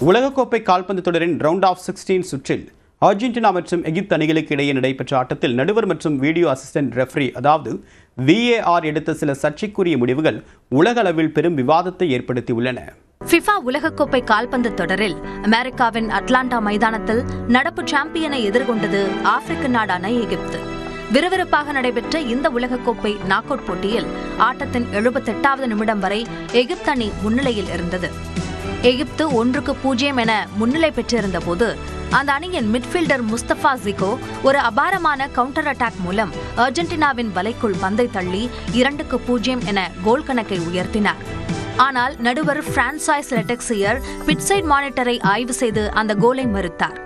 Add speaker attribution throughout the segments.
Speaker 1: உலகக்கோப்பை கால்பந்து தொடரின் ரவுண்ட் ஆஃப் 16 சுற்றில் அர்ஜென்டினா மற்றும் எகிப்து அணிகளுக்கு இடையே நடைபெற்ற ஆட்டத்தில் நடுவர் மற்றும் வீடியோ அசிஸ்டன்ட் ரெஃபரி அதாவது VAR எடுத்த சில சர்ச்சைக்குரிய முடிவுகள் உலக அளவில் பெரும் விவாதத்தை ஏற்படுத்தியுள்ளன.
Speaker 2: ஃபிஃபா உலகக்கோப்பை கால்பந்து தொடரில் அமெரிக்காவின் அட்லாண்டா மைதானத்தில் நடப்பு சாம்பியனை எதிர்கொண்டது ஆப்பிரிக்க நாடான எகிப்து. விறுவிறுப்பாக நடைபெற்ற இந்த உலகக்கோப்பை நாக் அவுட் போட்டியில் ஆட்டத்தின் 78வது நிமிடம் வரை எகிப்து அணி முன்னிலையில் இருந்தது. எகிப்து 1-0 என முன்னிலை பெற்றிருந்த போது அந்த அணியின் மிட்ஃபீல்டர் முஸ்தபா ஜிகோ ஒரு அபாரமான கவுண்டர் அட்டாக் மூலம் அர்ஜென்டினாவின் வலைக்குள் பந்தை தள்ளி 2-0 என கோல் கணக்கை உயர்த்தினார். ஆனால் நடுவர் பிரான்சாய்ஸ் லெட்டெக்சியர் பிட்சைட் மானிட்டரை ஆய்வு செய்து அந்த கோலை மறுத்தார்.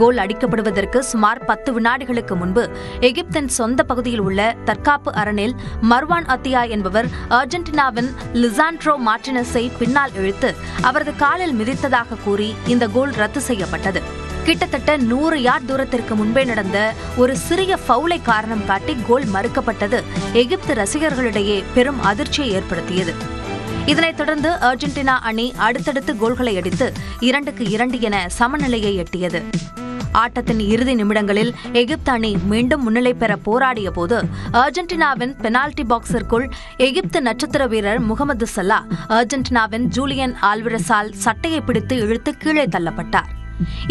Speaker 2: கோல் அடிக்கப்படுவதற்கு சுமார் 10 வினாடிகளுக்கு முன்பு எகிப்தின் சொந்த பகுதியில் உள்ள தற்காப்பு அரணில் மர்வான் அத்தியா என்பவர் அர்ஜென்டினாவின் லிசாண்ட்ரோ மார்டினஸை பின்னால் இழுத்து அவரது காலில் மிதித்ததாக கூறி இந்த கோல் ரத்து செய்யப்பட்டது. கிட்டத்தட்ட 100 யார்ட் தூரத்திற்கு முன்பே நடந்த ஒரு சிறிய ஃபவுலை காரணம் காட்டி கோல் மறுக்கப்பட்டது எகிப்து ரசிகர்களிடையே பெரும் அதிர்ச்சியை ஏற்படுத்தியது. இதனைத் தொடர்ந்து அர்ஜென்டினா அணி அடுத்தடுத்து கோல்களை அடித்து 2-2 என சமநிலையை எட்டியது. ஆட்டத்தின் இறுதி நிமிடங்களில் எகிப்து அணி மீண்டும் முன்னிலை பெற போராடிய போது அர்ஜென்டினாவின் பெனால்டி பாக்ஸிற்குள் எகிப்து நட்சத்திர வீரர் முகமது சலா அர்ஜென்டினாவின் ஜூலியன் ஆல்வரஸால் சட்டையை பிடித்து இழுத்து கீழே தள்ளப்பட்டார்.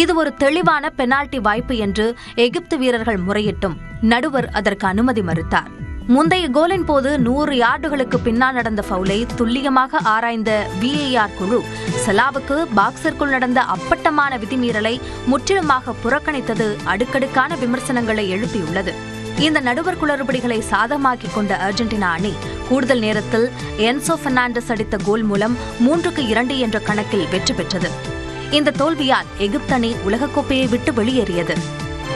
Speaker 2: இது ஒரு தெளிவான பெனால்டி வாய்ப்பு என்று எகிப்து வீரர்கள் முறையிட்டும் நடுவர் அதற்கு அனுமதி மறுத்தார். முந்தைய கோலின் போது 100 யார்டுகளுக்கு பின்னால் நடந்த ஃபவுலை துல்லியமாக ஆராய்ந்த VAR குழு சலாவுக்கு பாக்ஸிற்குள் நடந்த அப்பட்டமான விதிமீறலை முற்றிலுமாக புறக்கணித்தது அடுக்கடுக்கான விமர்சனங்களை எழுப்பியுள்ளது. இந்த நடுவர் குளறுபடிகளை சாதகமாக்கிக் கொண்ட அர்ஜென்டினா அணி கூடுதல் நேரத்தில் என்சோ பெர்னாண்டஸ் அடித்த கோல் மூலம் 3-2 என்ற கணக்கில் வெற்றி பெற்றது. இந்த தோல்வியால் எகிப்து அணி உலகக்கோப்பையை விட்டு வெளியேறியது.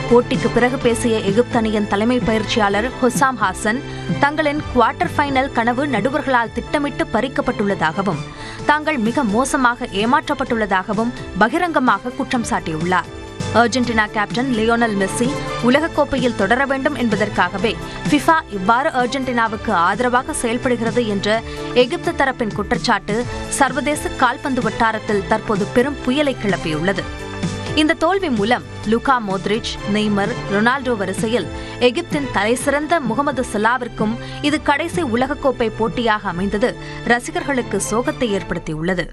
Speaker 2: போட்டிக்கு பிறகு பேசிய எகிப்து அணியின் தலைமை பயிற்சியாளர் ஹுசாம் ஹாசன் தங்களின் குவார்டர் ஃபைனல் கனவு நடுவர்களால் திட்டமிட்டு பறிக்கப்பட்டுள்ளதாகவும் தாங்கள் மிக மோசமாக ஏமாற்றப்பட்டுள்ளதாகவும் பகிரங்கமாக குற்றம் சாட்டியுள்ளார். அர்ஜென்டினா கேப்டன் லியோனல் மெஸ்ஸி உலகக்கோப்பையில் தொடர வேண்டும் என்பதற்காகவே ஃபிஃபா இவ்வாறு அர்ஜென்டினாவுக்கு ஆதரவாக செயல்படுகிறது என்ற எகிப்து தரப்பின் குற்றச்சாட்டு சர்வதேச கால்பந்து வட்டாரத்தில் தற்போது பெரும் புயலை கிளப்பியுள்ளது. இந்த தோல்வி மூலம் லுகா மோத்ரிச், நெய்மர், ரொனால்டோ வரிசையில் எகிப்தின் தலைசிறந்த முகமது சலாவிற்கும் இது கடைசி உலகக்கோப்பை போட்டியாக அமைந்தது ரசிகர்களுக்கு சோகத்தை ஏற்படுத்தியுள்ளது.